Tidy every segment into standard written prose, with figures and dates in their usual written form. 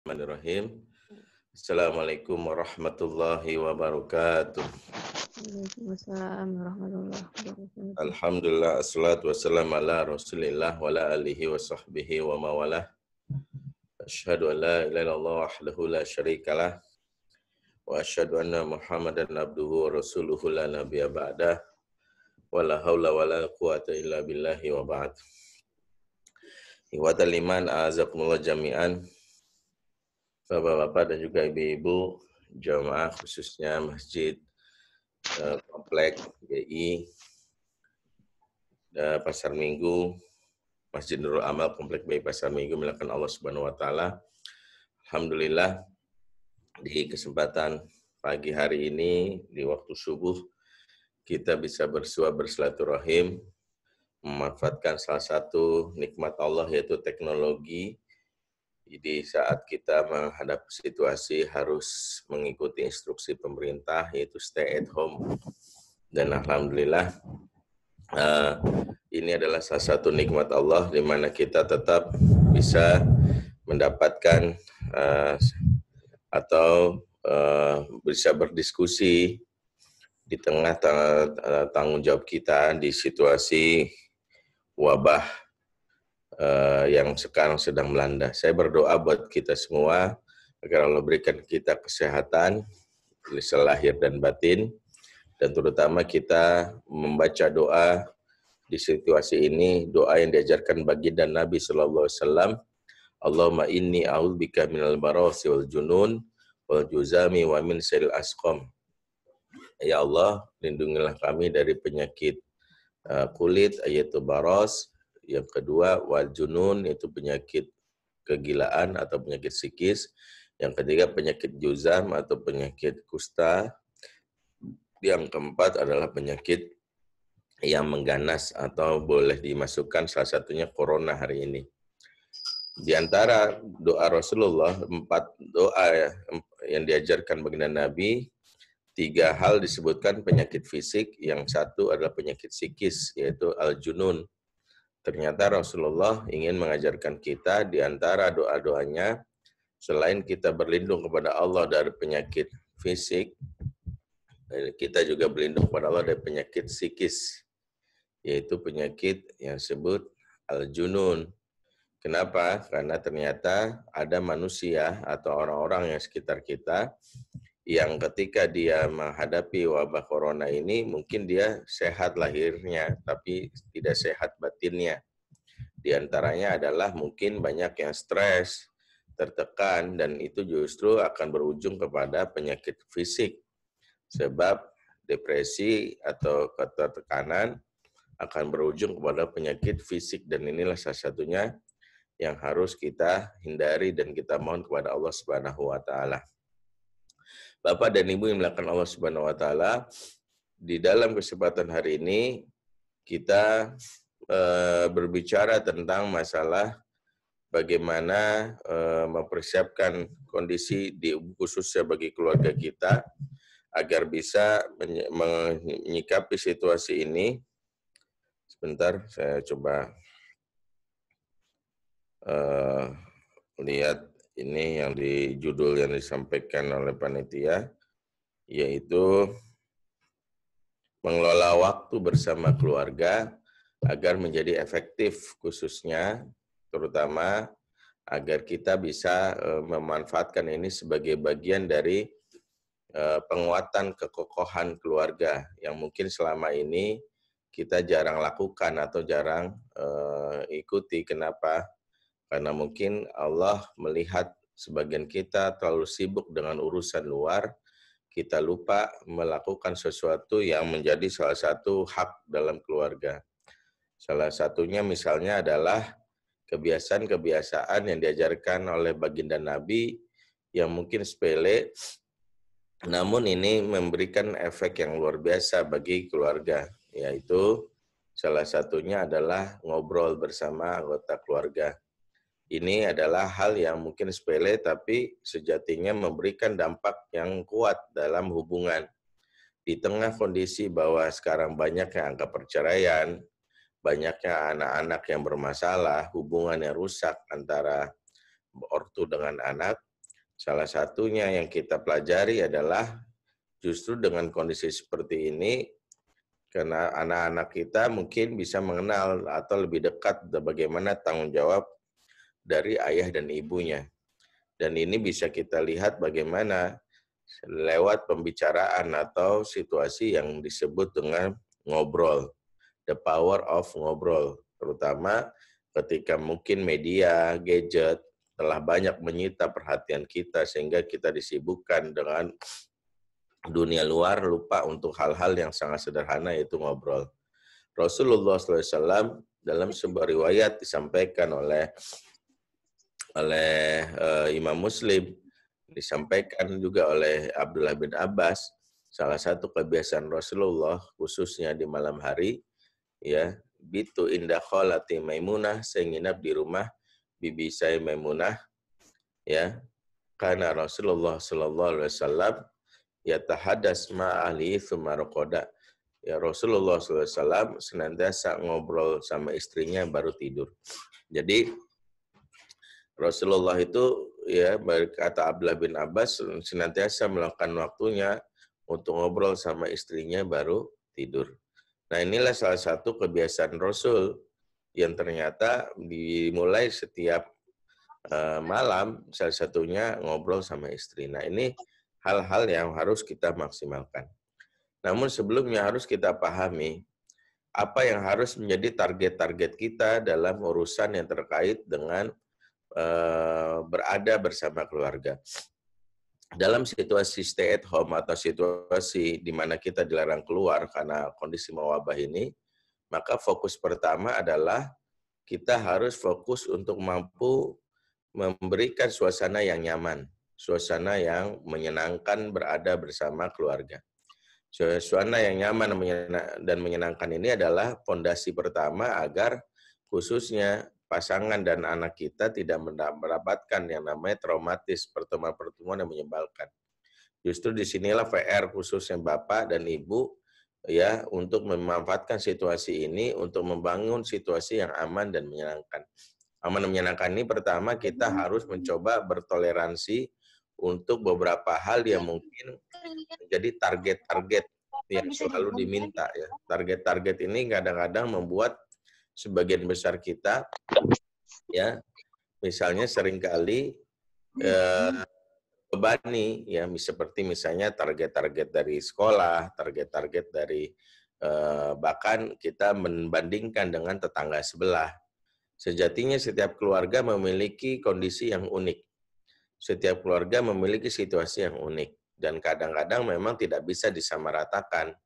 Bismillahirrahmanirrahim. Assalamualaikum warahmatullahi wabarakatuh. Waalaikumsalam warahmatullahi wabarakatuh. Alhamdulillah, assalatu wassalamu ala rasulillah wa ala alihi wa sahbihi wa mawalah. Asyhadu an la ilaha illallah wahdahu la syarikalah wa asyhadu anna Muhammadan abduhu wa rasuluhu la nabiyya ba'dah wa la haula wa la quwata illa billahi wa ba'd. Ikhwatal iman, a'azakumullah jami'an. Bapak-bapak dan juga ibu-ibu jamaah khususnya Masjid Komplek BI Pasar Minggu, Masjid Nurul Amal Komplek BI Pasar Minggu milakan Allah Subhanahu wa taala. Alhamdulillah di kesempatan pagi hari ini di waktu subuh kita bisa bersilaturahim, memanfaatkan salah satu nikmat Allah yaitu teknologi. Di saat kita menghadapi situasi harus mengikuti instruksi pemerintah yaitu stay at home. Dan alhamdulillah ini adalah salah satu nikmat Allah di mana kita tetap bisa mendapatkan atau bisa berdiskusi di tengah tanggung jawab kita di situasi wabah yang sekarang sedang melanda. Saya berdoa buat kita semua agar Allah berikan kita kesehatan, lisan lahir dan batin, dan terutama kita membaca doa di situasi ini, doa yang diajarkan baginda Nabi Sallallahu Alaihi Wasallam. Allahumma inni a'udzubika minal barasi wal junun wal juzami wa min syarril asqam. Ya Allah, lindungilah kami dari penyakit kulit, yaitu baros. Yang kedua, wal junun, itu penyakit kegilaan atau penyakit psikis. Yang ketiga, penyakit juzam atau penyakit kusta. Yang keempat adalah penyakit yang mengganas atau boleh dimasukkan salah satunya corona hari ini. Di antara doa Rasulullah, 4 doa yang diajarkan baginda Nabi, 3 hal disebutkan penyakit fisik, yang satu adalah penyakit psikis, yaitu al-junun. Ternyata Rasulullah ingin mengajarkan kita di antara doa-doanya, selain kita berlindung kepada Allah dari penyakit fisik, kita juga berlindung kepada Allah dari penyakit psikis, yaitu penyakit yang disebut al-junun. Kenapa? Karena ternyata ada manusia atau orang-orang yang sekitar kita yang ketika dia menghadapi wabah corona ini, mungkin dia sehat lahirnya, tapi tidak sehat batinnya. Di antaranya adalah mungkin banyak yang stres, tertekan, dan itu justru akan berujung kepada penyakit fisik. Sebab depresi atau ketertekanan akan berujung kepada penyakit fisik, dan inilah salah satunya yang harus kita hindari dan kita mohon kepada Allah Subhanahu wa taala. Bapak dan Ibu yang dimuliakan Allah Subhanahu wa taala, di dalam kesempatan hari ini kita berbicara tentang masalah bagaimana mempersiapkan kondisi di khususnya bagi keluarga kita agar bisa menyikapi situasi ini. Sebentar, saya coba lihat ini yang di judul yang disampaikan oleh panitia, yaitu mengelola waktu bersama keluarga agar menjadi efektif, khususnya terutama agar kita bisa memanfaatkan ini sebagai bagian dari penguatan kekokohan keluarga yang mungkin selama ini kita jarang lakukan atau jarang ikuti. Kenapa? Karena mungkin Allah melihat sebagian kita terlalu sibuk dengan urusan luar, kita lupa melakukan sesuatu yang menjadi salah satu hak dalam keluarga. Salah satunya misalnya adalah kebiasaan-kebiasaan yang diajarkan oleh baginda Nabi yang mungkin sepele, namun ini memberikan efek yang luar biasa bagi keluarga, yaitu salah satunya adalah ngobrol bersama anggota keluarga. Ini adalah hal yang mungkin sepele, tapi sejatinya memberikan dampak yang kuat dalam hubungan. Di tengah kondisi bahwa sekarang banyaknya angka perceraian, banyaknya anak-anak yang bermasalah, hubungan yang rusak antara ortu dengan anak, Salah satunya yang kita pelajari adalah justru dengan kondisi seperti ini, karena anak-anak kita mungkin bisa mengenal atau lebih dekat bagaimana tanggung jawab dari ayah dan ibunya. Dan ini bisa kita lihat bagaimana lewat pembicaraan atau situasi yang disebut dengan ngobrol, the power of ngobrol, terutama ketika mungkin media, gadget telah banyak menyita perhatian kita sehingga kita disibukkan dengan dunia luar, lupa untuk hal-hal yang sangat sederhana, yaitu ngobrol. Rasulullah SAW dalam sebuah riwayat disampaikan oleh Imam Muslim, disampaikan juga oleh Abdullah bin Abbas, salah satu kebiasaan Rasulullah khususnya di malam hari, ya, bitu indah kholati Maimunah, saya nginap di rumah bibi saya Maimunah, ya, karena Rasulullah Sallallahu Alaihi Wasallam yatahadas ma'ali thumma raqada. Ya, Rasulullah SAW senantiasa ngobrol sama istrinya baru tidur. Jadi Rasulullah itu, ya, berkata Abdullah bin Abbas, senantiasa melakukan waktunya untuk ngobrol sama istrinya baru tidur. Nah, inilah salah satu kebiasaan Rasul yang ternyata dimulai setiap malam, salah satunya ngobrol sama istri. Nah, ini hal-hal yang harus kita maksimalkan. Namun sebelumnya harus kita pahami apa yang harus menjadi target-target kita dalam urusan yang terkait dengan berada bersama keluarga. Dalam situasi stay at home atau situasi di mana kita dilarang keluar karena kondisi mewabah ini, maka fokus pertama adalah kita harus fokus untuk mampu memberikan suasana yang nyaman, suasana yang menyenangkan berada bersama keluarga. Suasana yang nyaman dan menyenangkan ini adalah fondasi pertama agar khususnya pasangan dan anak kita tidak mendapatkan yang namanya traumatis, pertemuan-pertemuan yang menyebalkan. Justru disinilah PR khususnya Bapak dan Ibu, ya, untuk memanfaatkan situasi ini untuk membangun situasi yang aman dan menyenangkan. Aman dan menyenangkan ini pertama kita harus mencoba bertoleransi untuk beberapa hal yang mungkin menjadi target-target yang selalu diminta, ya. Target-target ini kadang-kadang membuat sebagian besar kita, ya, misalnya seringkali bebani, ya, seperti misalnya target-target dari sekolah, target-target dari bahkan kita membandingkan dengan tetangga sebelah. Sejatinya setiap keluarga memiliki kondisi yang unik. Setiap keluarga memiliki situasi yang unik. Dan kadang-kadang memang tidak bisa disamaratakan.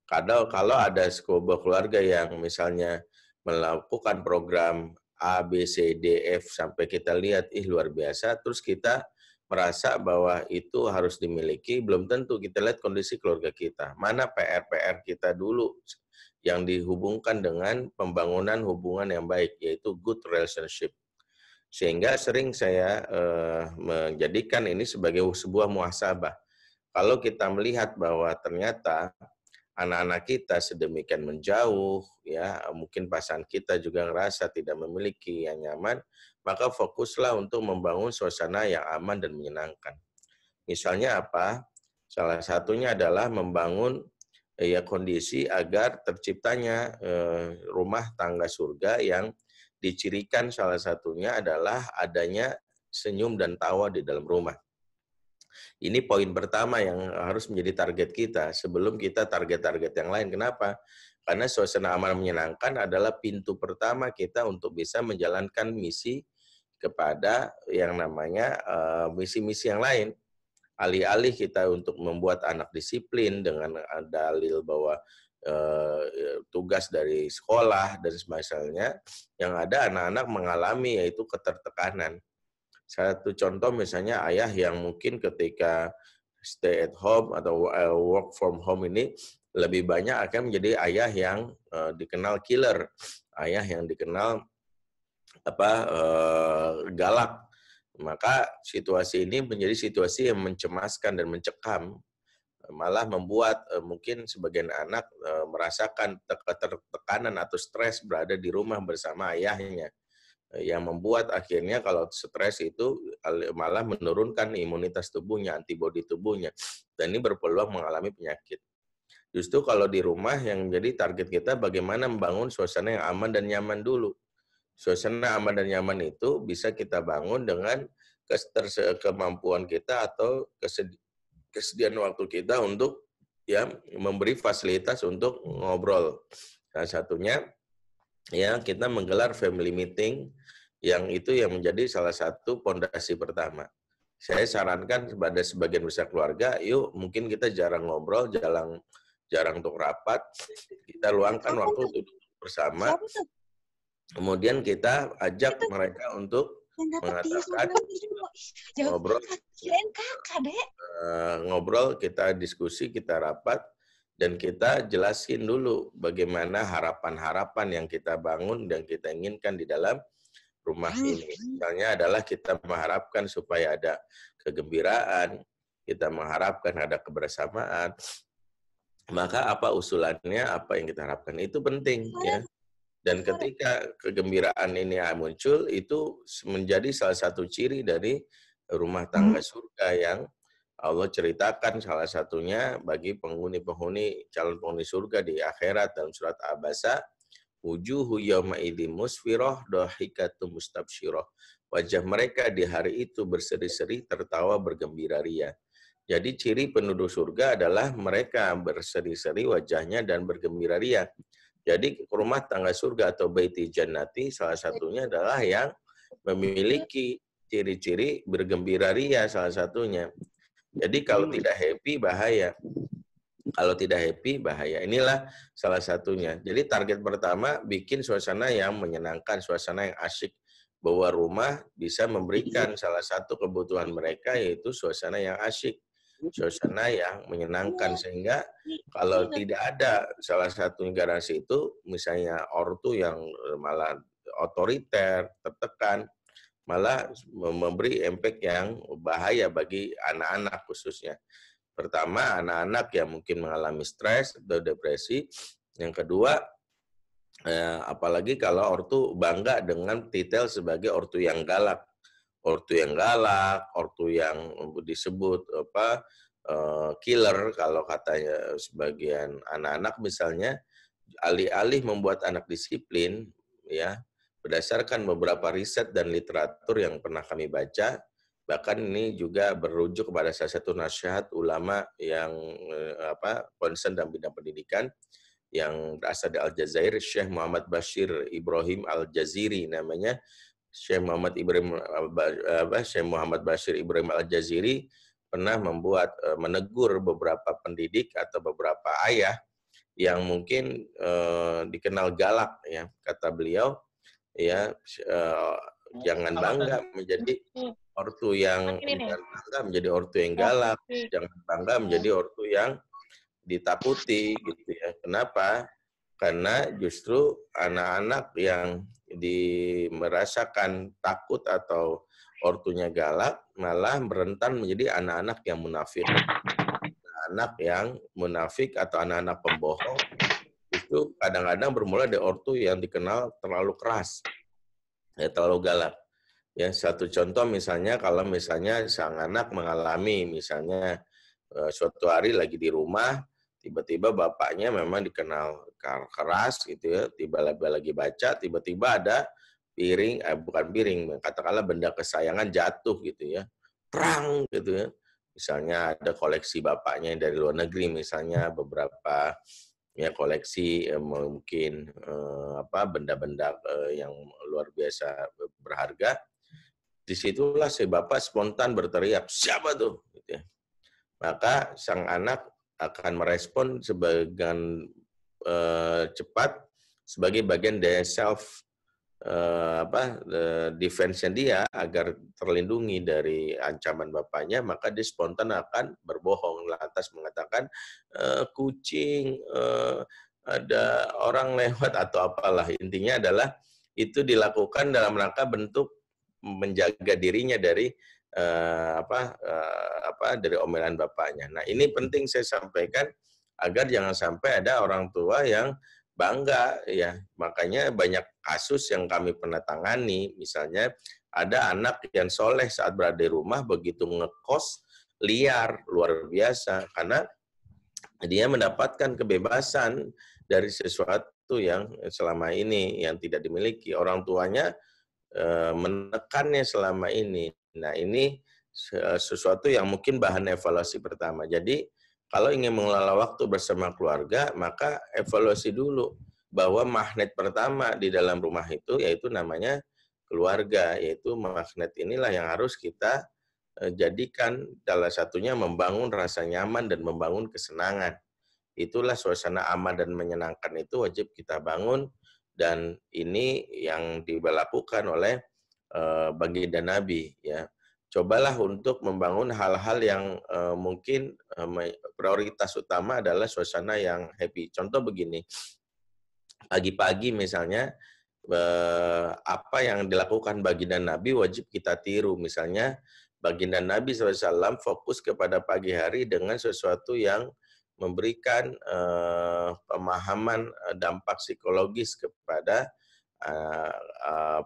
Kalau ada sebuah keluarga yang misalnya melakukan program A, B, C, D, F, sampai kita lihat, luar biasa, terus kita merasa bahwa itu harus dimiliki, belum tentu kita lihat kondisi keluarga kita. Mana PR-PR kita dulu yang dihubungkan dengan pembangunan hubungan yang baik, yaitu good relationship. Sehingga sering saya menjadikan ini sebagai sebuah muhasabah. Kalau kita melihat bahwa ternyata anak-anak kita sedemikian menjauh, ya, mungkin pasangan kita juga ngerasa tidak memiliki yang nyaman, maka fokuslah untuk membangun suasana yang aman dan menyenangkan. Misalnya apa? Salah satunya adalah membangun, ya, kondisi agar terciptanya rumah tangga surga yang dicirikan salah satunya adalah adanya senyum dan tawa di dalam rumah. Ini poin pertama yang harus menjadi target kita sebelum kita target-target yang lain. Kenapa? Karena suasana aman menyenangkan adalah pintu pertama kita untuk bisa menjalankan misi kepada yang namanya misi-misi yang lain. Alih-alih kita untuk membuat anak disiplin dengan dalil bahwa tugas dari sekolah dan sebagainya, yang ada anak-anak mengalami yaitu ketertekanan. Satu contoh misalnya ayah yang mungkin ketika stay at home atau work from home ini lebih banyak akan menjadi ayah yang dikenal killer, ayah yang dikenal galak. Maka situasi ini menjadi situasi yang mencemaskan dan mencekam, malah membuat mungkin sebagian anak merasakan tekanan atau stres berada di rumah bersama ayahnya. yang membuat akhirnya kalau stres itu malah menurunkan imunitas tubuhnya, antibodi tubuhnya, dan ini berpeluang mengalami penyakit. Justru kalau di rumah yang menjadi target kita bagaimana membangun suasana yang aman dan nyaman dulu. Suasana aman dan nyaman itu bisa kita bangun dengan kemampuan kita atau kesediaan waktu kita untuk ya memberi fasilitas untuk ngobrol. Salah satunya ya kita menggelar family meeting yang itu yang menjadi salah satu pondasi pertama. Saya sarankan kepada sebagian besar keluarga, yuk mungkin kita jarang ngobrol, jarang untuk rapat, kita luangkan waktu untuk bersama. Kemudian kita ajak mereka untuk mengatakan ngobrol, kita diskusi, kita rapat, dan kita jelasin dulu bagaimana harapan-harapan yang kita bangun dan kita inginkan di dalam rumah ini. Misalnya adalah kita mengharapkan supaya ada kegembiraan, kita mengharapkan ada kebersamaan. Maka apa usulannya, apa yang kita harapkan, itu penting ya. Dan ketika kegembiraan ini muncul, itu menjadi salah satu ciri dari rumah tangga surga yang Allah ceritakan salah satunya bagi penghuni-penghuni, calon penghuni surga di akhirat dalam surat Abasa, wujuhu yawma idzin musfirah dhahikatum mustabsyirah. Wajah mereka di hari itu berseri-seri, tertawa bergembira ria. Jadi ciri penduduk surga adalah mereka berseri-seri wajahnya dan bergembira ria. Jadi rumah tangga surga atau baiti jannati salah satunya adalah yang memiliki ciri-ciri bergembira ria salah satunya. Jadi kalau tidak happy bahaya. Kalau tidak happy bahaya. Inilah salah satunya. Jadi target pertama bikin suasana yang menyenangkan, suasana yang asyik. Bahwa rumah bisa memberikan salah satu kebutuhan mereka yaitu suasana yang asyik. Suasana yang menyenangkan, sehingga kalau tidak ada salah satu garansi itu, misalnya ortu yang malah otoriter, tertekan, malah memberi impact yang bahaya bagi anak-anak khususnya. Pertama, anak-anak yang mungkin mengalami stres atau depresi. Yang kedua, apalagi kalau ortu bangga dengan titel sebagai ortu yang galak. Ortu yang galak, ortu yang disebut killer kalau katanya sebagian anak-anak misalnya, alih-alih membuat anak disiplin ya, berdasarkan beberapa riset dan literatur yang pernah kami baca, bahkan ini juga berujuk kepada salah satu nasihat ulama yang concern dalam bidang pendidikan yang berasal dari Aljazair, Syekh Muhammad Bashir Ibrahim Al-Jaziri namanya. Syekh Muhammad Bashir Ibrahim Al-Jaziri pernah menegur beberapa pendidik atau beberapa ayah yang mungkin dikenal galak ya, kata beliau ya, jangan bangga menjadi ortu yang menjadi ortu yang galak, jangan bangga menjadi ortu yang ditakuti gitu ya. Kenapa? Karena justru anak-anak yang merasakan takut atau ortunya galak malah berentan menjadi anak-anak yang munafik. Anak yang munafik atau anak-anak pembohong itu kadang-kadang bermula dari ortu yang dikenal terlalu keras, ya, terlalu galak. Ya, satu contoh misalnya kalau misalnya sang anak mengalami misalnya suatu hari lagi di rumah, tiba-tiba bapaknya memang dikenal keras gitu ya, tiba-tiba lagi baca, tiba-tiba ada piring, bukan piring, katakanlah benda kesayangan jatuh gitu ya, prang gitu ya. Misalnya ada koleksi bapaknya yang dari luar negeri, misalnya beberapa ya koleksi mungkin benda-benda yang luar biasa berharga. Disitulah si bapak spontan berteriak, siapa tuh? Gitu ya. Maka sang anak akan merespon sebagian cepat sebagai bagian dari self defense-nya dia agar terlindungi dari ancaman bapaknya, maka dia spontan akan berbohong lantas mengatakan kucing, ada orang lewat atau apalah. Intinya adalah itu dilakukan dalam rangka bentuk menjaga dirinya dari dari omelan bapaknya. Nah, ini penting saya sampaikan agar jangan sampai ada orang tua yang bangga ya. Makanya banyak kasus yang kami pernah tangani, misalnya ada anak yang soleh saat berada di rumah, begitu ngekos liar luar biasa karena dia mendapatkan kebebasan dari sesuatu yang selama ini yang tidak dimiliki. Orang tuanya menekannya selama ini. Nah, ini sesuatu yang mungkin bahan evaluasi pertama. Jadi, kalau ingin mengelola waktu bersama keluarga, maka evaluasi dulu bahwa magnet pertama di dalam rumah itu yaitu namanya keluarga, yaitu magnet inilah yang harus kita jadikan salah satunya membangun rasa nyaman dan membangun kesenangan. Itulah suasana aman dan menyenangkan itu wajib kita bangun, dan ini yang dilakukan oleh baginda Nabi ya. Cobalah untuk membangun hal-hal yang mungkin prioritas utama adalah suasana yang happy. Contoh begini, pagi-pagi misalnya apa yang dilakukan baginda Nabi wajib kita tiru. Misalnya baginda Nabi SAW fokus kepada pagi hari dengan sesuatu yang memberikan pemahaman dampak psikologis kepada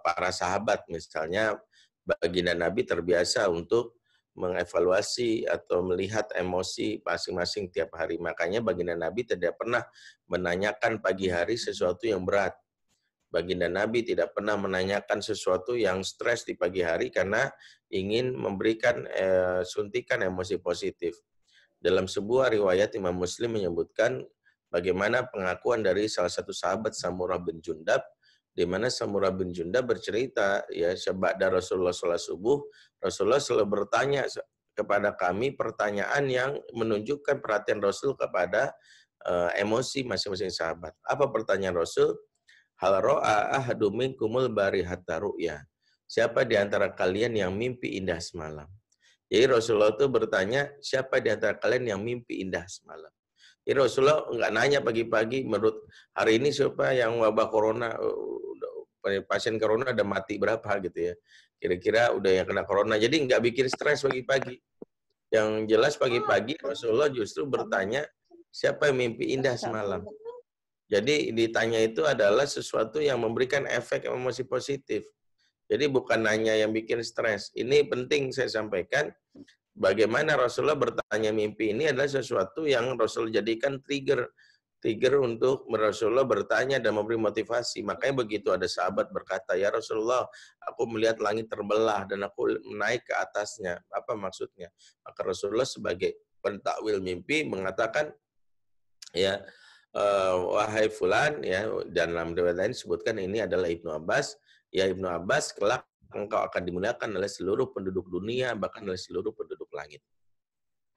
para sahabat. Misalnya baginda Nabi terbiasa untuk mengevaluasi atau melihat emosi masing-masing tiap hari. Makanya baginda Nabi tidak pernah menanyakan pagi hari sesuatu yang berat. Baginda Nabi tidak pernah menanyakan sesuatu yang stres di pagi hari karena ingin memberikan suntikan emosi positif. Dalam sebuah riwayat Imam Muslim menyebutkan bagaimana pengakuan dari salah satu sahabat Samurah bin Jundab, di mana Samurah bin Jundab bercerita, ya, seba'da Rasulullah sholat subuh, Rasulullah selalu bertanya kepada kami pertanyaan yang menunjukkan perhatian Rasul kepada emosi masing-masing sahabat. Apa pertanyaan Rasul? Hal ro'a ahadu minkumul barihata ru'ya. Siapa di antara kalian yang mimpi indah semalam? Jadi Rasulullah itu bertanya, siapa di antara kalian yang mimpi indah semalam? Jadi Rasulullah nggak nanya pagi-pagi, menurut hari ini siapa yang wabah corona, pasien corona ada mati berapa gitu ya. Kira-kira udah yang kena corona. Jadi nggak bikin stres pagi-pagi. Yang jelas pagi-pagi Rasulullah justru bertanya, siapa yang mimpi indah semalam? Jadi ditanya itu adalah sesuatu yang memberikan efek emosi positif. Jadi bukan hanya yang bikin stres. Ini penting saya sampaikan, bagaimana Rasulullah bertanya mimpi ini adalah sesuatu yang Rasul jadikan trigger untuk Rasulullah bertanya dan memberi motivasi. Makanya begitu ada sahabat berkata, ya Rasulullah, aku melihat langit terbelah dan aku naik ke atasnya. Apa maksudnya? Maka Rasulullah sebagai pentakwil mimpi mengatakan, ya, wahai fulan, ya, dan dalam riwayat lain disebutkan ini adalah Ibnu Abbas. Ya Ibnu Abbas, kelak engkau akan dimuliakan oleh seluruh penduduk dunia, bahkan oleh seluruh penduduk langit.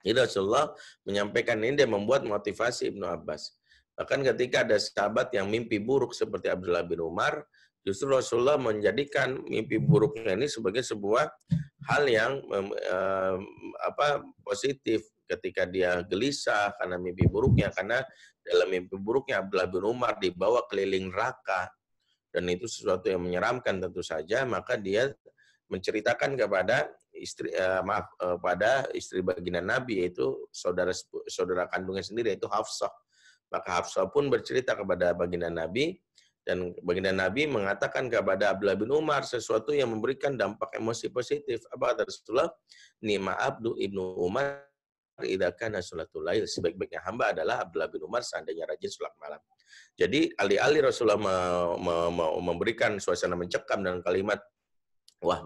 Jadi Rasulullah menyampaikan ini dan membuat motivasi Ibnu Abbas. Bahkan ketika ada sahabat yang mimpi buruk seperti Abdullah bin Umar, justru Rasulullah menjadikan mimpi buruknya ini sebagai sebuah hal yang positif ketika dia gelisah karena mimpi buruknya. Karena dalam mimpi buruknya Abdullah bin Umar dibawa keliling neraka, dan itu sesuatu yang menyeramkan tentu saja, maka dia menceritakan kepada pada istri baginda Nabi, yaitu saudara kandungnya sendiri, yaitu Hafsah. Maka Hafsah pun bercerita kepada baginda Nabi, dan baginda Nabi mengatakan kepada Abdullah bin Umar sesuatu yang memberikan dampak emosi positif. Apa kata Rasulullah? Ni'ma abdu ibnu Umar idza kana sholatul lail. Sebaik-baiknya hamba adalah Abdullah bin Umar seandainya rajin sholat malam. Jadi alih-alih Rasulullah memberikan suasana mencekam dengan kalimat, wah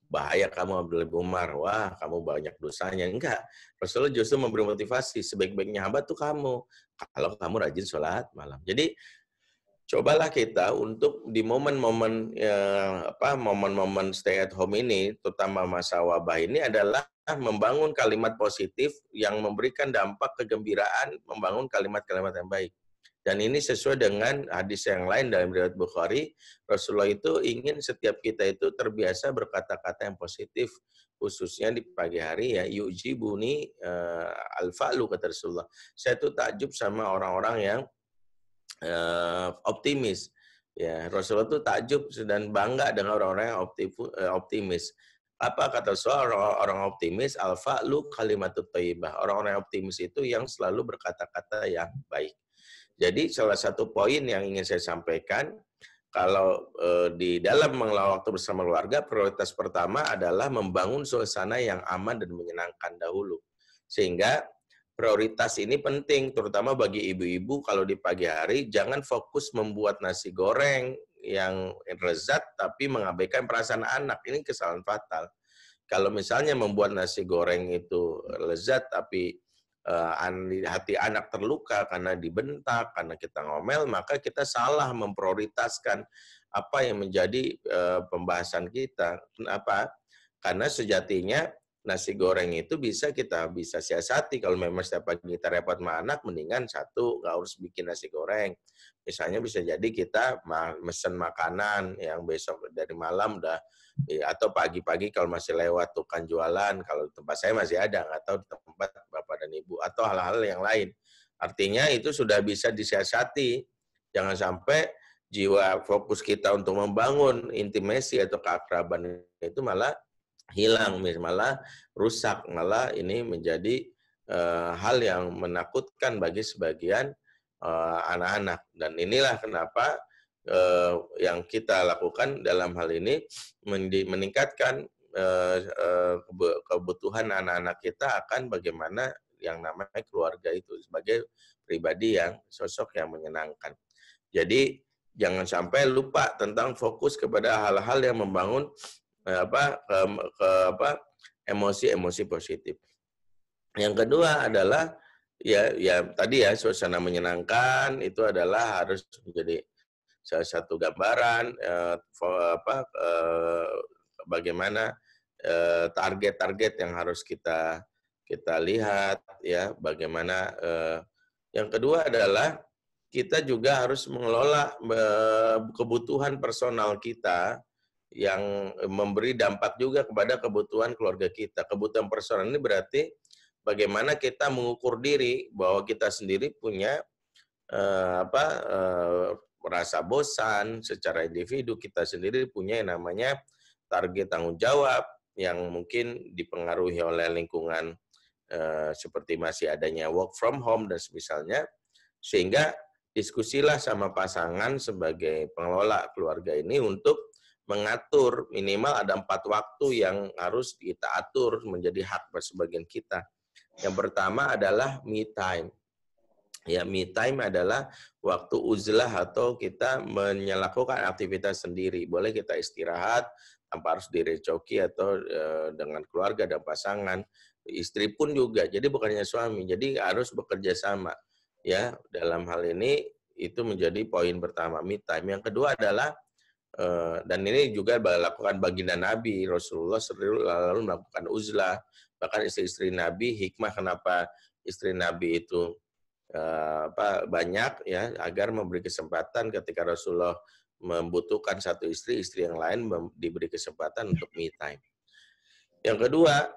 bahaya kamu Abdullah bin Umar, wah kamu banyak dosanya. Enggak, Rasulullah justru memberi motivasi, sebaik-baiknya hamba tuh kamu, kalau kamu rajin sholat malam. Jadi cobalah kita untuk di momen-momen momen-momen stay at home ini, terutama masa wabah ini, adalah membangun kalimat positif yang memberikan dampak kegembiraan, membangun kalimat-kalimat yang baik. Dan ini sesuai dengan hadis yang lain dalam riwayat Bukhari, Rasulullah itu ingin setiap kita itu terbiasa berkata-kata yang positif, khususnya di pagi hari, ya, yujibuni al-fa'lu, kata Rasulullah. Saya tuh takjub sama orang-orang yang optimis. Ya, Rasulullah itu takjub dan bangga dengan orang-orang yang optimis. Apa kata Rasulullah? Orang optimis, al-fa'lu kalimatut thayyibah. Orang-orang yang optimis itu yang selalu berkata-kata yang baik. Jadi salah satu poin yang ingin saya sampaikan, kalau di dalam mengelola waktu bersama keluarga, prioritas pertama adalah membangun suasana yang aman dan menyenangkan dahulu. Sehingga prioritas ini penting, terutama bagi ibu-ibu kalau di pagi hari, jangan fokus membuat nasi goreng yang lezat, tapi mengabaikan perasaan anak. Ini kesalahan fatal. Kalau misalnya membuat nasi goreng itu lezat, tapi hati anak terluka karena dibentak, karena kita ngomel, maka kita salah memprioritaskan apa yang menjadi pembahasan kita. Kenapa? Karena sejatinya nasi goreng itu kita bisa siasati. Kalau memang setiap pagi kita repot sama anak, mendingan satu, nggak harus bikin nasi goreng. Misalnya bisa jadi kita mesen makanan yang besok dari malam udah, atau pagi-pagi kalau masih lewat tukang jualan, kalau di tempat saya masih ada, nggak tahu di tempat Bapak dan Ibu, atau hal-hal yang lain. Artinya itu sudah bisa disiasati. Jangan sampai jiwa fokus kita untuk membangun intimasi atau keakraban itu malah hilang, malah rusak, malah ini menjadi hal yang menakutkan bagi sebagian anak-anak. Dan inilah kenapa yang kita lakukan dalam hal ini meningkatkan kebutuhan anak-anak kita akan bagaimana yang namanya keluarga itu sebagai pribadi yang sosok yang menyenangkan. Jadi jangan sampai lupa tentang fokus kepada hal-hal yang membangun emosi-emosi positif. Yang kedua adalah ya tadi ya, suasana menyenangkan itu adalah harus menjadi salah satu gambaran bagaimana target-target yang harus kita lihat ya, bagaimana yang kedua adalah kita juga harus mengelola kebutuhan personal kita yang memberi dampak juga kepada kebutuhan keluarga kita. Kebutuhan personal ini berarti bagaimana kita mengukur diri bahwa kita sendiri punya merasa bosan secara individu, kita sendiri punya yang namanya target tanggung jawab yang mungkin dipengaruhi oleh lingkungan seperti masih adanya work from home dan semisalnya, sehingga diskusilah sama pasangan sebagai pengelola keluarga ini untuk mengatur minimal ada 4 waktu yang harus kita atur menjadi hak sebagian kita. Yang pertama adalah me time. Ya, me time adalah waktu uzlah atau kita melakukan aktivitas sendiri. Boleh kita istirahat tanpa harus direcoki atau dengan keluarga dan pasangan. Istri pun juga. Jadi bukannya suami. Jadi harus bekerja sama. Ya, dalam hal ini itu menjadi poin pertama, me time. Yang kedua adalah dan ini juga dilakukan baginda Nabi, Rasulullah selalu melakukan uzlah. Bahkan istri-istri Nabi, hikmah kenapa istri Nabi itu banyak ya, agar memberi kesempatan ketika Rasulullah membutuhkan satu istri yang lain diberi kesempatan untuk me time. Yang kedua,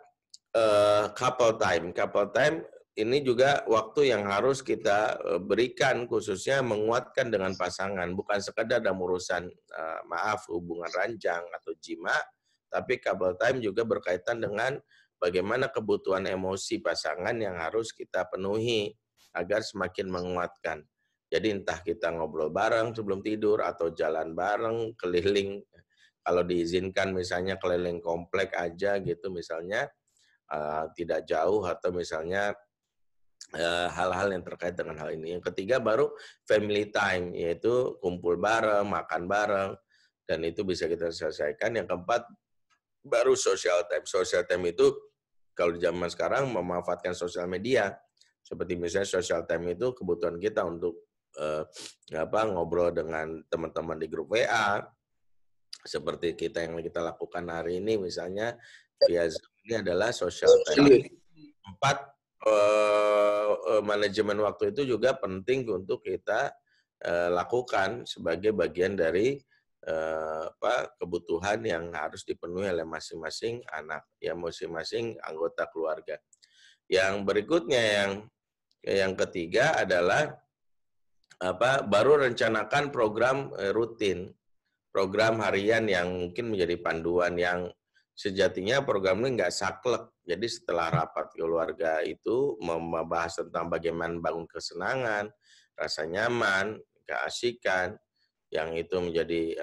couple time. Couple time ini juga waktu yang harus kita berikan, khususnya menguatkan dengan pasangan, bukan sekedar dalam urusan hubungan ranjang atau jima, tapi couple time juga berkaitan dengan bagaimana kebutuhan emosi pasangan yang harus kita penuhi agar semakin menguatkan. Jadi entah kita ngobrol bareng sebelum tidur atau jalan bareng, keliling, kalau diizinkan misalnya keliling komplek aja gitu misalnya, tidak jauh, atau misalnya hal-hal yang terkait dengan hal ini. Yang ketiga baru family time, yaitu kumpul bareng, makan bareng, dan itu bisa kita selesaikan. Yang keempat baru social time. Social time itu kalau di zaman sekarang memanfaatkan sosial media, seperti misalnya social time itu kebutuhan kita untuk ngobrol dengan teman-teman di grup WA, seperti kita lakukan hari ini misalnya via Zoom, ini adalah social time. 4, manajemen waktu itu juga penting untuk kita lakukan sebagai bagian dari kebutuhan yang harus dipenuhi oleh masing-masing anak, ya, masing-masing anggota keluarga. Yang berikutnya yang ketiga adalah baru rencanakan program rutin, program harian yang mungkin menjadi panduan, yang sejatinya program ini nggak saklek. Jadi setelah rapat keluarga itu membahas tentang bagaimana bangun kesenangan, rasa nyaman, keasikan, yang itu menjadi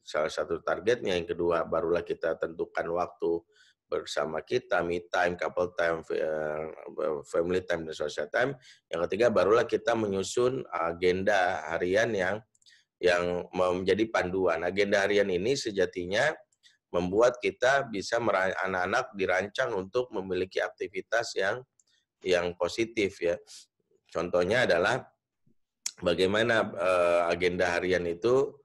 salah satu targetnya. Yang kedua, barulah kita tentukan waktu bersama kita, me time, couple time, family time, dan social time. Yang ketiga, barulah kita menyusun agenda harian yang menjadi panduan. Agenda harian ini sejatinya membuat kita bisa anak-anak dirancang untuk memiliki aktivitas yang positif ya. Contohnya adalah bagaimana agenda harian itu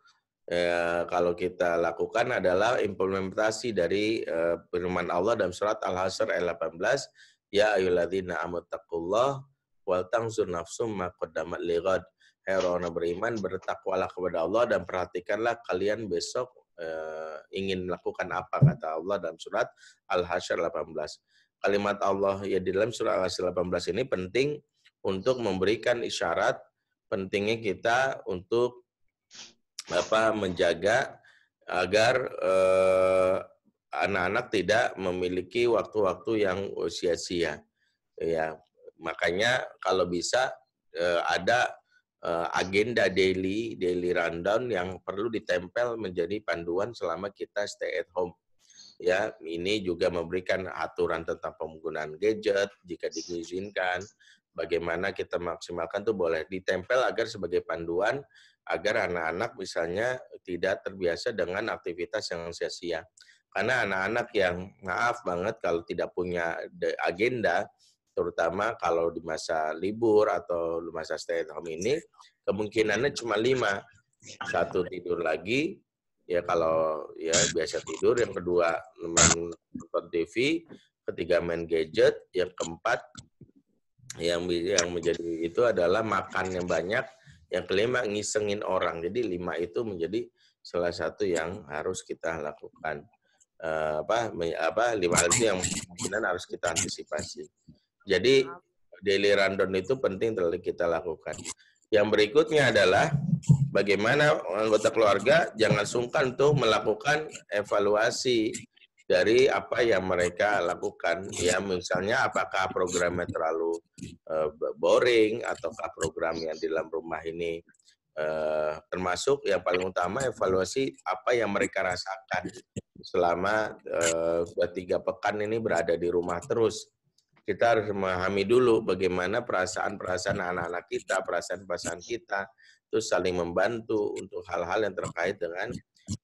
kalau kita lakukan adalah implementasi dari firman Allah dalam surat Al-Hasyr ayat 18, ya ayyuhalladzina amanu taqullah wal tanzur nafsum ma qaddamat lighad. Hai orang beriman, bertakwalah kepada Allah dan perhatikanlah kalian besok ingin melakukan apa, kata Allah dalam surat Al-Hasyr 18. Kalimat Allah ya di dalam surat Al-Hasyr 18 ini penting untuk memberikan isyarat pentingnya kita untuk menjaga agar anak-anak tidak memiliki waktu-waktu yang sia-sia. Ya, makanya kalau bisa ada agenda daily rundown yang perlu ditempel menjadi panduan selama kita stay at home. Ya, ini juga memberikan aturan tentang penggunaan gadget jika diizinkan. Bagaimana kita maksimalkan itu boleh ditempel agar sebagai panduan agar anak-anak misalnya tidak terbiasa dengan aktivitas yang sia-sia. Karena anak-anak yang maaf banget kalau tidak punya agenda, terutama kalau di masa libur atau di masa stay at home ini, kemungkinannya cuma 5. Satu, tidur lagi, ya kalau ya biasa tidur. Yang kedua, nonton TV. Ketiga, main gadget. Yang keempat, yang menjadi itu adalah makan yang banyak. Yang kelima, ngisengin orang. Jadi 5 itu menjadi salah satu yang harus kita lakukan. 5 hal itu yang kemungkinan harus kita antisipasi. Jadi daily rundown itu penting terlalu kita lakukan. Yang berikutnya adalah bagaimana anggota keluarga jangan sungkan untuk melakukan evaluasi dari apa yang mereka lakukan. Ya, misalnya apakah programnya terlalu boring ataukah program yang di dalam rumah ini termasuk yang paling utama evaluasi apa yang mereka rasakan selama 2-3 pekan ini berada di rumah terus. Kita harus memahami dulu bagaimana perasaan-perasaan anak-anak kita, perasaan-perasaan kita, terus saling membantu untuk hal-hal yang terkait dengan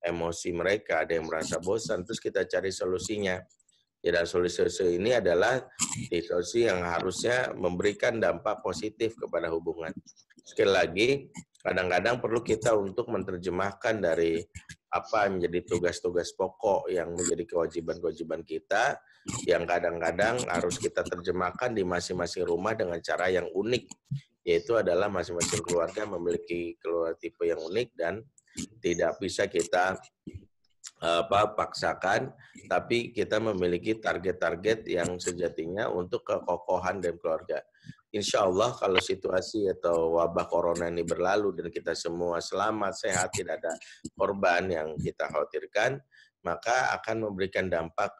emosi mereka. Ada yang merasa bosan, terus kita cari solusinya. Ya, dan solusi ini adalah solusi yang harusnya memberikan dampak positif kepada hubungan. Sekali lagi, kadang-kadang perlu kita untuk menerjemahkan dari apa yang menjadi tugas-tugas pokok yang menjadi kewajiban-kewajiban kita, yang kadang-kadang harus kita terjemahkan di masing-masing rumah dengan cara yang unik, yaitu adalah masing-masing keluarga memiliki keluarga tipe yang unik dan tidak bisa kita paksakan, tapi kita memiliki target-target yang sejatinya untuk kekokohan dan keluarga. Insya Allah kalau situasi atau wabah corona ini berlalu dan kita semua selamat, sehat, tidak ada korban yang kita khawatirkan, maka akan memberikan dampak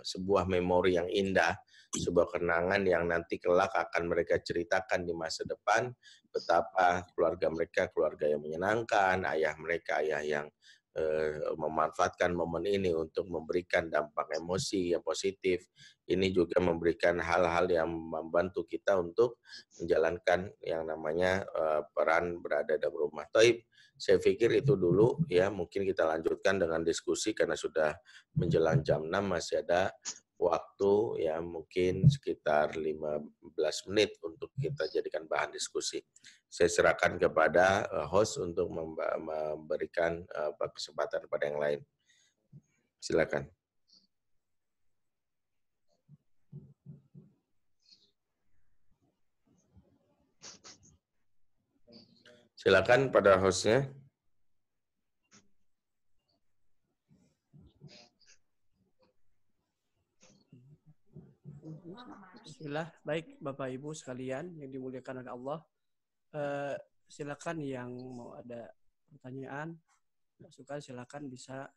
sebuah memori yang indah, sebuah kenangan yang nanti kelak akan mereka ceritakan di masa depan, betapa keluarga mereka keluarga yang menyenangkan, ayah mereka ayah yang memanfaatkan momen ini untuk memberikan dampak emosi yang positif. Ini juga memberikan hal-hal yang membantu kita untuk menjalankan yang namanya peran berada dalam rumah. Taib, saya pikir itu dulu ya, mungkin kita lanjutkan dengan diskusi karena sudah menjelang jam 6, masih ada waktu ya mungkin sekitar 15 menit untuk kita jadikan bahan diskusi. Saya serahkan kepada host untuk memberikan kesempatan kepada yang lain. Silakan. Silakan pada hostnya. Bismillah. Baik Bapak Ibu sekalian yang dimuliakan oleh Allah. Silakan yang mau ada pertanyaan, masukan silakan bisa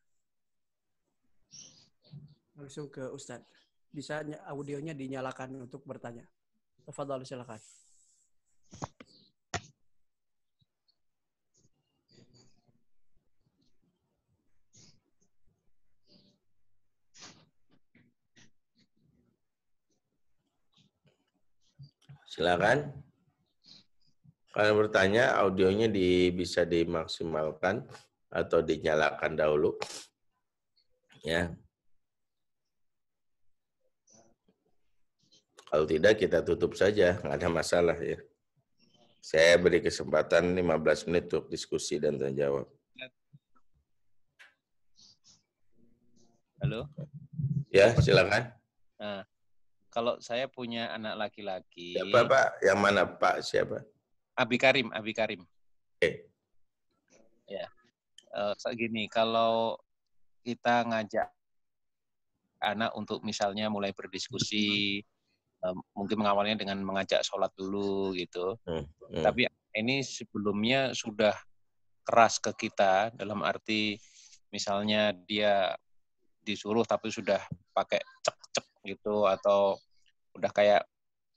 langsung ke Ustadz. Bisa audionya dinyalakan untuk bertanya. Tafadhol silakan. Silakan. Kalau bertanya, audionya bisa dimaksimalkan atau dinyalakan dahulu. Ya. Kalau tidak, kita tutup saja. Nggak ada masalah ya. Saya beri kesempatan 15 menit untuk diskusi dan tanya jawab. Halo? Ya, silakan. Nah, kalau saya punya anak laki-laki. Siapa, Pak? Yang mana, Pak? Siapa? Abi Karim. Oke. Ya. Gini, kalau kita ngajak anak untuk misalnya mulai berdiskusi, mungkin mengawalnya dengan mengajak sholat dulu gitu. Tapi ini sebelumnya sudah keras ke kita, dalam arti misalnya dia disuruh tapi sudah pakai cek-cek gitu, atau udah kayak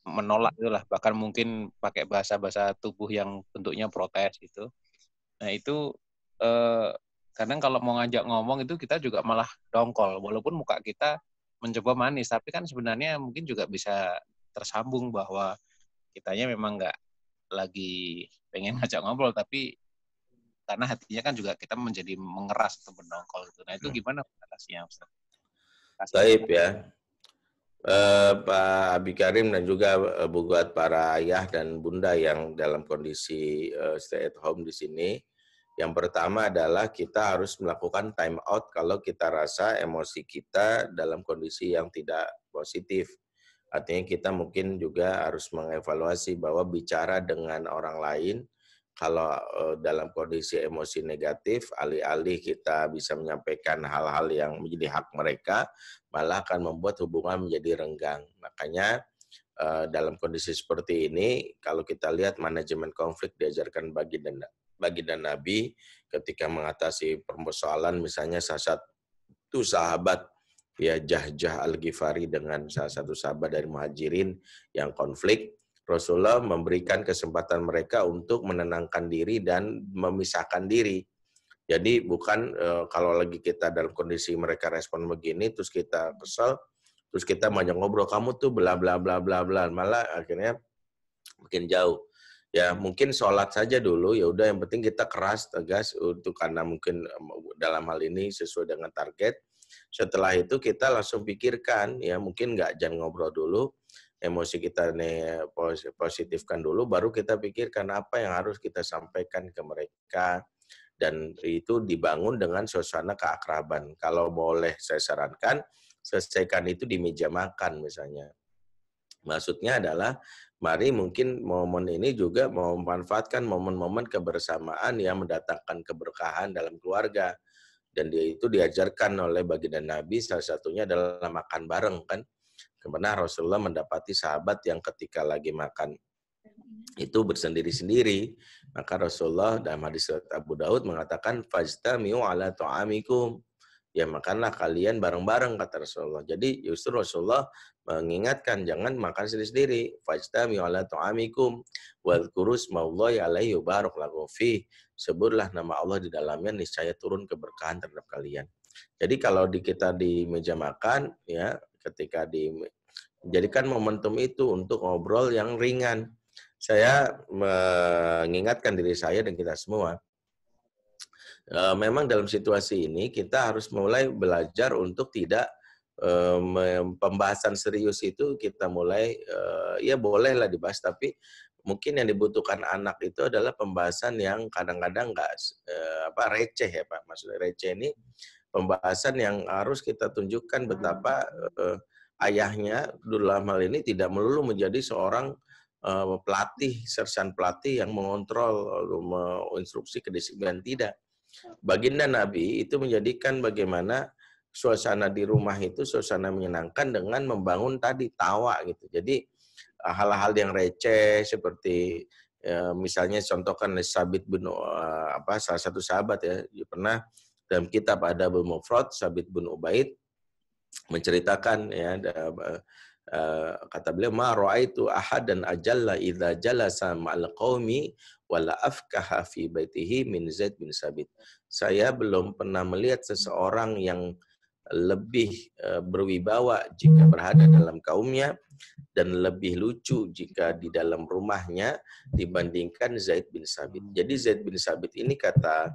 menolak itulah, bahkan mungkin pakai bahasa-bahasa tubuh yang bentuknya protes gitu. Nah itu kadang kalau mau ngajak ngomong itu kita juga malah dongkol, walaupun muka kita mencoba manis, tapi kan sebenarnya mungkin juga bisa tersambung bahwa kitanya memang nggak lagi pengen ngajak ngobrol, tapi karena hatinya kan juga kita menjadi mengeras atau mendongkol gitu. Nah itu gimana mengatasinya, Ustaz? Baik ya. Pak Abi Karim dan juga buat para ayah dan bunda yang dalam kondisi stay at home di sini. Yang pertama adalah kita harus melakukan time out kalau kita rasa emosi kita dalam kondisi yang tidak positif. Artinya kita mungkin juga harus mengevaluasi bahwa bicara dengan orang lain, kalau dalam kondisi emosi negatif, alih-alih kita bisa menyampaikan hal-hal yang menjadi hak mereka, malah akan membuat hubungan menjadi renggang. Makanya dalam kondisi seperti ini, kalau kita lihat manajemen konflik diajarkan baginda Nabi ketika mengatasi persoalan, misalnya salah satu sahabat ya Jahjah Al-Ghifari dengan salah satu sahabat dari Muhajirin yang konflik, Rasulullah memberikan kesempatan mereka untuk menenangkan diri dan memisahkan diri. Jadi bukan kalau lagi kita dalam kondisi mereka respon begini, terus kita kesel, terus kita banyak ngobrol, kamu tuh bla bla bla bla bla, malah akhirnya makin jauh. Ya mungkin sholat saja dulu, ya udah yang penting kita keras, tegas untuk karena mungkin dalam hal ini sesuai dengan target. Setelah itu kita langsung pikirkan, ya mungkin jangan ngobrol dulu, emosi kita nih positifkan dulu, baru kita pikirkan apa yang harus kita sampaikan ke mereka, dan itu dibangun dengan suasana keakraban. Kalau boleh saya sarankan, selesaikan itu di meja makan misalnya. Maksudnya adalah, mari mungkin momen ini juga memanfaatkan momen-momen kebersamaan yang mendatangkan keberkahan dalam keluarga. Dan dia itu diajarkan oleh baginda Nabi, salah satunya adalah makan bareng kan. Karena Rasulullah mendapati sahabat yang ketika lagi makan itu bersendiri-sendiri. Maka Rasulullah dalam hadis Abu Daud mengatakan, fajtami'u ala ta'amikum. Ya makanlah kalian bareng-bareng, kata Rasulullah. Jadi justru Rasulullah mengingatkan jangan makan sendiri-sendiri. Fajtami'u ala ta'amikum wadhkuru smallahi alaihi barak lakum fi. Sebutlah nama Allah di dalamnya, niscaya turun keberkahan terhadap kalian. Jadi kalau kita di meja makan, ya ketika jadikan momentum itu untuk ngobrol yang ringan. Saya mengingatkan diri saya dan kita semua, memang dalam situasi ini kita harus mulai belajar untuk tidak pembahasan serius itu kita mulai, ya bolehlah dibahas, tapi mungkin yang dibutuhkan anak itu adalah pembahasan yang kadang-kadang nggak receh ya Pak. Maksudnya receh ini pembahasan yang harus kita tunjukkan betapa ayahnya dalam hal ini tidak melulu menjadi seorang pelatih, sersan pelatih yang mengontrol, menginstruksi kedisiplinan, tidak. Baginda Nabi itu menjadikan bagaimana suasana di rumah itu suasana menyenangkan dengan membangun tadi tawa gitu. Jadi hal-hal yang receh seperti misalnya contohkan Sabit bin salah satu sahabat ya, pernah dalam kitab Adabul Mufrad, Sabit bin Ubaid menceritakan ya, kata beliau, ma ra'aitu ahadan ajalla idza jalasa ma'al qaumi wala afkaha fi baitihi min Zaid bin Sabit. Saya belum pernah melihat seseorang yang lebih berwibawa jika berada dalam kaumnya dan lebih lucu jika di dalam rumahnya dibandingkan Zaid bin Sabit. Jadi Zaid bin Sabit ini kata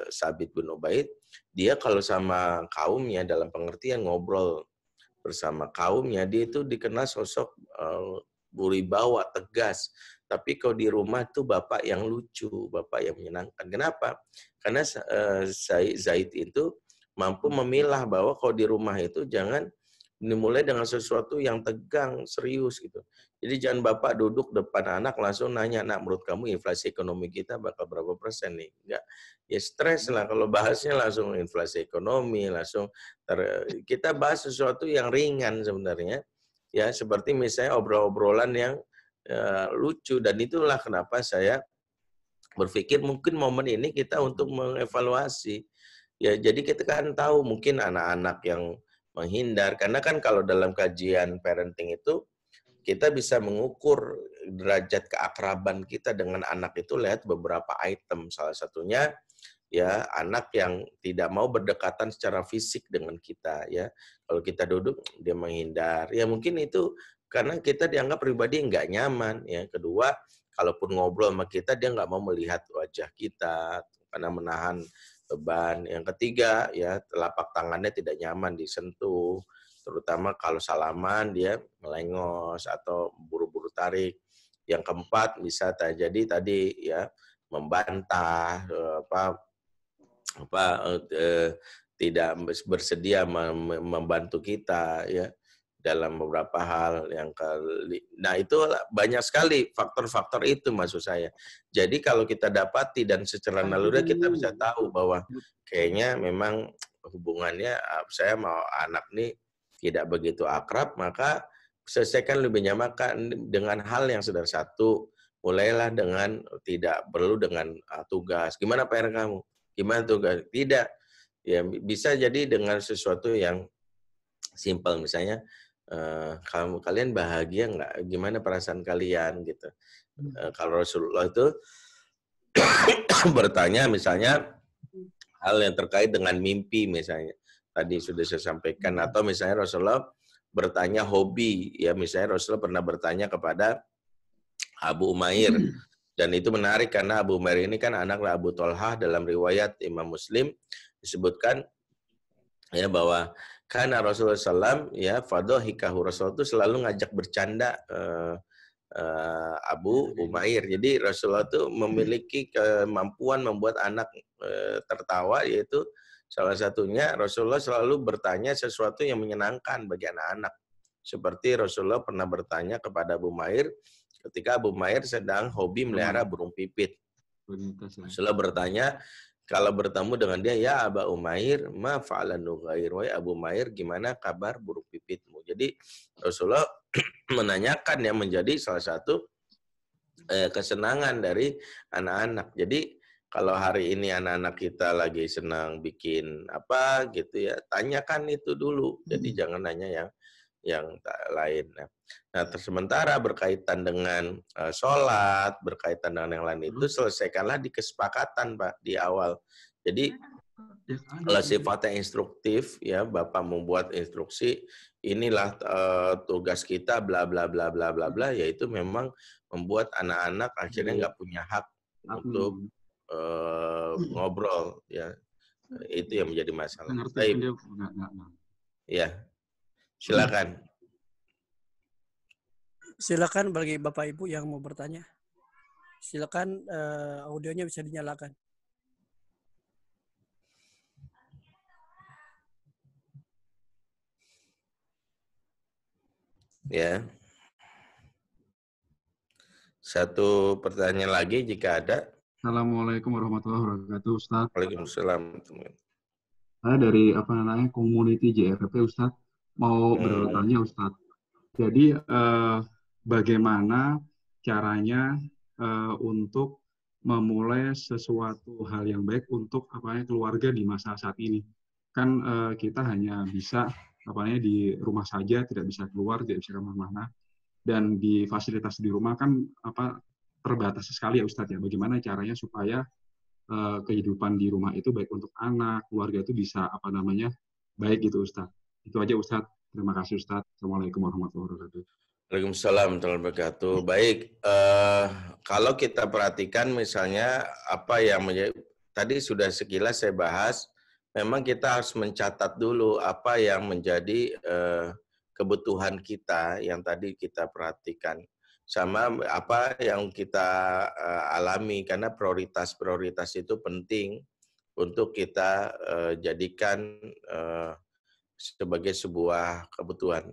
Sabit bin Ubaid, dia kalau sama kaumnya dalam pengertian ngobrol bersama kaumnya, dia itu dikenal sosok buribawa, tegas. Tapi kalau di rumah tuh bapak yang lucu, bapak yang menyenangkan. Kenapa? Karena Zaid itu mampu memilah bahwa kalau di rumah itu jangan dimulai dengan sesuatu yang tegang, serius gitu. Jadi jangan bapak duduk depan anak langsung nanya, nak menurut kamu inflasi ekonomi kita bakal berapa persen nih? Enggak. Ya stres lah kalau bahasnya langsung inflasi ekonomi, langsung kita bahas sesuatu yang ringan sebenarnya. Ya seperti misalnya obrolan yang lucu, dan itulah kenapa saya berpikir mungkin momen ini kita untuk mengevaluasi. Ya, jadi kita kan tahu mungkin anak-anak yang menghindar, karena kan kalau dalam kajian parenting itu kita bisa mengukur derajat keakraban kita dengan anak itu lihat beberapa item. Salah satunya ya anak yang tidak mau berdekatan secara fisik dengan kita ya. Kalau kita duduk dia menghindar. Ya mungkin itu karena kita dianggap pribadi nggak nyaman ya. Kedua, kalaupun ngobrol sama kita dia nggak mau melihat wajah kita karena menahan beban. Yang ketiga, ya telapak tangannya tidak nyaman disentuh, terutama kalau salaman dia melengos atau buru-buru tarik. Yang keempat bisa terjadi tadi ya membantah, tidak bersedia membantu kita ya dalam beberapa hal yang nah itu banyak sekali faktor-faktor itu maksud saya. Jadi kalau kita dapati dan secara naluri kita bisa tahu bahwa kayaknya memang hubungannya saya mau anak nih tidak begitu akrab, maka selesaikan lebih nyamakan dengan hal yang sederhana. Satu, mulailah dengan tidak perlu dengan tugas. Gimana PR kamu? Gimana tugas? Tidak. Ya bisa jadi dengan sesuatu yang simpel, misalnya kalian bahagia nggak? Gimana perasaan kalian gitu. Kalau Rasulullah itu bertanya misalnya hal yang terkait dengan mimpi misalnya. Tadi sudah saya sampaikan, atau misalnya Rasulullah bertanya hobi ya, misalnya Rasulullah pernah bertanya kepada Abu Umair, dan itu menarik karena Abu Umair ini kan anak Abu Tolhah. Dalam riwayat Imam Muslim disebutkan ya bahwa karena Rasulullah SAW ya fadhahikahu, Rasul itu selalu ngajak bercanda Abu Umair. Jadi Rasulullah itu memiliki kemampuan membuat anak tertawa, yaitu salah satunya Rasulullah selalu bertanya sesuatu yang menyenangkan bagi anak-anak. Seperti Rasulullah pernah bertanya kepada Abu Umair ketika Abu Umair sedang hobi melihara burung pipit. Rasulullah bertanya kalau bertemu dengan dia, ya Aba Umair, ma fa'alan nughair, wahai Abu Umair, gimana kabar burung pipitmu? Jadi Rasulullah menanyakan yang menjadi salah satu kesenangan dari anak-anak. Jadi kalau hari ini anak-anak kita lagi senang bikin apa gitu ya, tanyakan itu dulu. Jadi jangan nanya yang lain. Nah, sementara berkaitan dengan sholat, berkaitan dengan yang lain itu selesaikanlah di kesepakatan, Pak, di awal. Jadi kalau sifatnya instruktif, ya Bapak membuat instruksi, inilah tugas kita, bla bla bla bla bla bla, yaitu memang membuat anak-anak akhirnya nggak punya hak untuk ngobrol, ya itu yang menjadi masalah. Baik. Ya, silakan. Silakan bagi Bapak Ibu yang mau bertanya. Silakan audionya bisa dinyalakan. Ya. Satu pertanyaan lagi jika ada. Assalamualaikum warahmatullahi wabarakatuh, Ustaz. Waalaikumsalam. Saya dari community JRP, Ustaz. Mau bertanya, Ustaz. Jadi bagaimana caranya untuk memulai sesuatu hal yang baik untuk keluarga di masa saat ini? Kan kita hanya bisa di rumah saja, tidak bisa keluar, tidak bisa kemana-mana, dan di fasilitas di rumah kan terbatas sekali ya Ustadz ya. Bagaimana caranya supaya kehidupan di rumah itu baik untuk anak, keluarga itu bisa baik gitu Ustadz. Itu aja Ustadz. Terima kasih Ustadz. Assalamualaikum warahmatullahi wabarakatuh. Waalaikumsalam warahmatullahi wabarakatuh. Baik, kalau kita perhatikan misalnya apa yang menjadi, tadi sudah sekilas saya bahas, memang kita harus mencatat dulu apa yang menjadi kebutuhan kita yang tadi kita perhatikan. Sama apa yang kita alami, karena prioritas-prioritas itu penting untuk kita jadikan sebagai sebuah kebutuhan.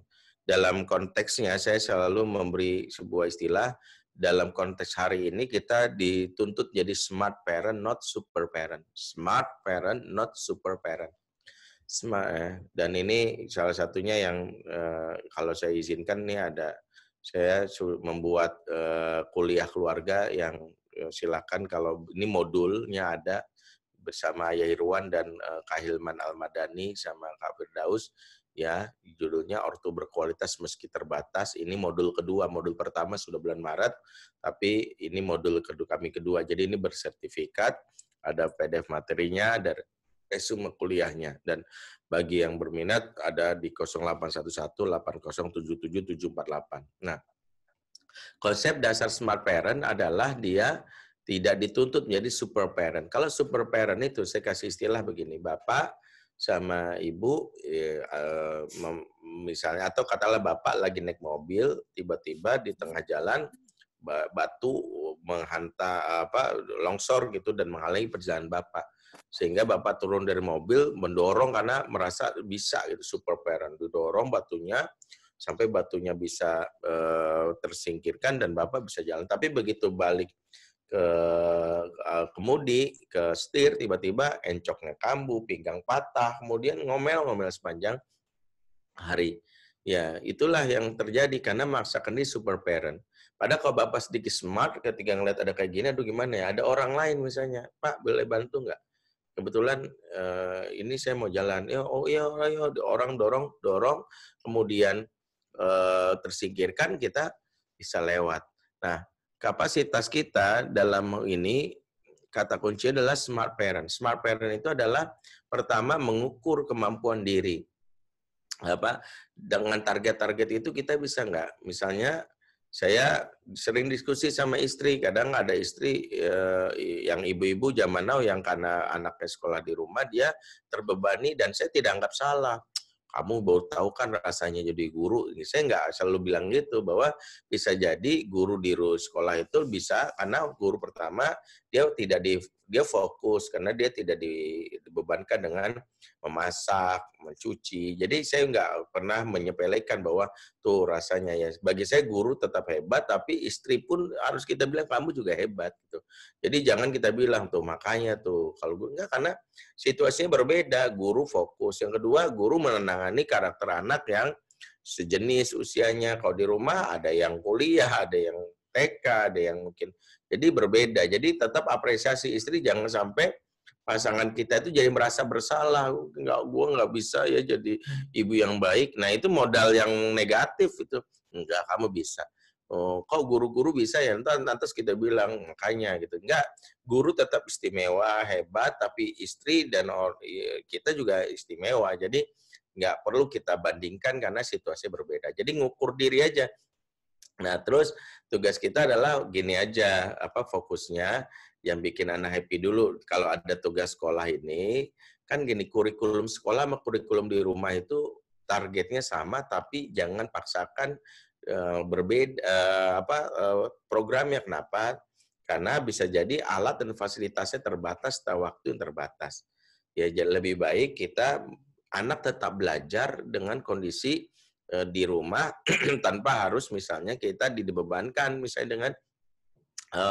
Dalam konteksnya, saya selalu memberi sebuah istilah, dalam konteks hari ini kita dituntut jadi smart parent, not super parent. Smart parent, not super parent. Dan ini salah satunya yang kalau saya izinkan nih ada, saya membuat kuliah keluarga yang silakan kalau ini modulnya ada, bersama Ayah Irwan dan Kak Hilman Al-Madani sama Kak Firdaus, ya, judulnya Ortu Berkualitas Meski Terbatas. Ini modul kedua, modul pertama sudah bulan Maret, tapi ini modul kami kedua. Jadi ini bersertifikat, ada PDF materinya, ada resume kuliahnya. Dan bagi yang berminat ada di 0811-8077-748. Nah, konsep dasar smart parent adalah dia tidak dituntut menjadi super parent. Kalau super parent itu saya kasih istilah begini, bapak sama ibu misalnya, atau katakanlah bapak lagi naik mobil, tiba-tiba di tengah jalan batu menghantam longsor gitu dan menghalangi perjalanan bapak, sehingga bapak turun dari mobil mendorong karena merasa bisa gitu, super parent, didorong batunya sampai batunya bisa tersingkirkan dan bapak bisa jalan. Tapi begitu balik ke kemudi, ke setir, tiba-tiba encoknya kambuh, pinggang patah, kemudian ngomel-ngomel sepanjang hari. Ya, itulah yang terjadi karena maksakan dia super parent. Padahal kalau bapak sedikit smart, ketika ngeliat ada kayak gini, aduh gimana ya, ada orang lain misalnya, Pak boleh bantu nggak? Kebetulan ini saya mau jalan, ya, oh iya, orang dorong, kemudian tersingkirkan, kita bisa lewat. Nah, kapasitas kita dalam ini, kata kunci adalah smart parent. Smart parent itu adalah pertama mengukur kemampuan diri. Dengan target-target itu kita bisa nggak? Misalnya saya sering diskusi sama istri, kadang ada istri yang ibu-ibu zaman now yang karena anaknya sekolah di rumah, dia terbebani dan saya tidak anggap salah. Kamu baru tahu kan rasanya jadi guru. Saya nggak selalu bilang gitu, bahwa bisa jadi guru di sekolah itu bisa, karena guru pertama dia fokus, karena dia tidak dibebankan dengan memasak, mencuci. Jadi saya nggak pernah menyepelekan bahwa tuh rasanya ya. Bagi saya guru tetap hebat, tapi istri pun harus kita bilang kamu juga hebat gitu. Jadi jangan kita bilang tuh makanya tuh kalau guru enggak, karena situasinya berbeda. Guru fokus. Yang kedua, guru menangani karakter anak yang sejenis usianya. Kalau di rumah ada yang kuliah, ada yang TK, ada yang mungkin. Jadi berbeda. Jadi tetap apresiasi istri, jangan sampai pasangan kita itu jadi merasa bersalah. Gue nggak bisa ya jadi ibu yang baik. Nah itu modal yang negatif itu. Enggak, kamu bisa. Oh, kok guru-guru bisa ya? Nanti kita bilang makanya gitu. Enggak, guru tetap istimewa, hebat, tapi istri dan kita juga istimewa. Jadi nggak perlu kita bandingkan karena situasi berbeda. Jadi ngukur diri aja. Nah, terus tugas kita adalah gini aja, fokusnya yang bikin anak happy dulu. Kalau ada tugas sekolah ini, kan gini, kurikulum sekolah sama kurikulum di rumah itu targetnya sama, tapi jangan paksakan berbeda programnya. Kenapa? Karena bisa jadi alat dan fasilitasnya terbatas atau waktu yang terbatas. Ya, lebih baik kita anak tetap belajar dengan kondisi di rumah tanpa harus misalnya kita dibebankan misalnya dengan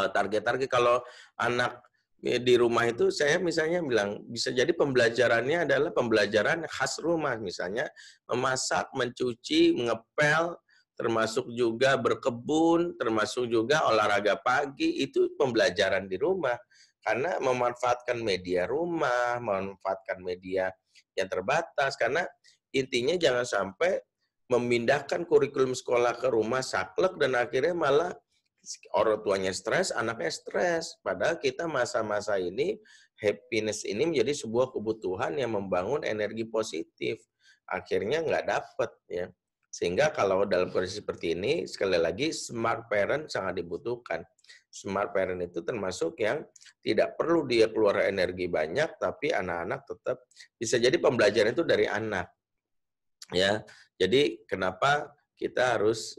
target-target. Kalau anak di rumah itu saya misalnya bilang bisa jadi pembelajarannya adalah pembelajaran khas rumah, misalnya memasak, mencuci, ngepel, termasuk juga berkebun, termasuk juga olahraga pagi, itu pembelajaran di rumah. Karena memanfaatkan media rumah, memanfaatkan media yang terbatas, karena intinya jangan sampai memindahkan kurikulum sekolah ke rumah saklek dan akhirnya malah orang tuanya stres, anaknya stres. Padahal kita masa-masa ini, happiness ini menjadi sebuah kebutuhan yang membangun energi positif. akhirnya nggak dapet ya. Sehingga kalau dalam kondisi seperti ini, sekali lagi smart parent sangat dibutuhkan. Smart parent itu termasuk yang tidak perlu dia keluar energi banyak, tapi anak-anak tetap bisa jadi pembelajaran itu dari anak. Ya, jadi kenapa kita harus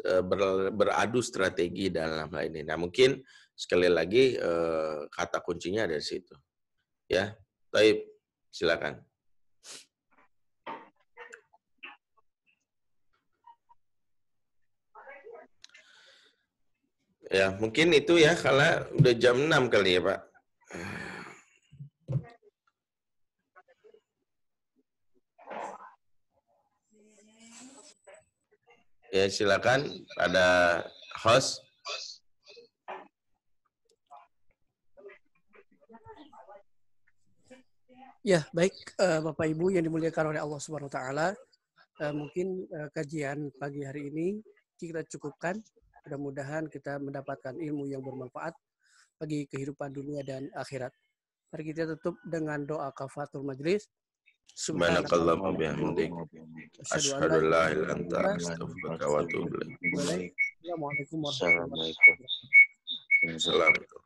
beradu strategi dalam hal ini. Nah, mungkin sekali lagi kata kuncinya dari situ. Ya, baik, silakan. Ya, mungkin itu ya, karena udah jam 6 kali ya, Pak. Ya, silakan ada host. Ya, baik Bapak Ibu yang dimuliakan oleh Allah Subhanahu wa taala. Mungkin kajian pagi hari ini kita cukupkan. Mudah-mudahan kita mendapatkan ilmu yang bermanfaat bagi kehidupan dunia dan akhirat. Mari kita tutup dengan doa kafaratul majlis. Subhanakallahumma bihamdik. Asyhadu an la ilaha illa anta astaghfiruka wa atubu ilaik. Assalamualaikum warahmatullahi wabarakatuh. Assalamualaikum.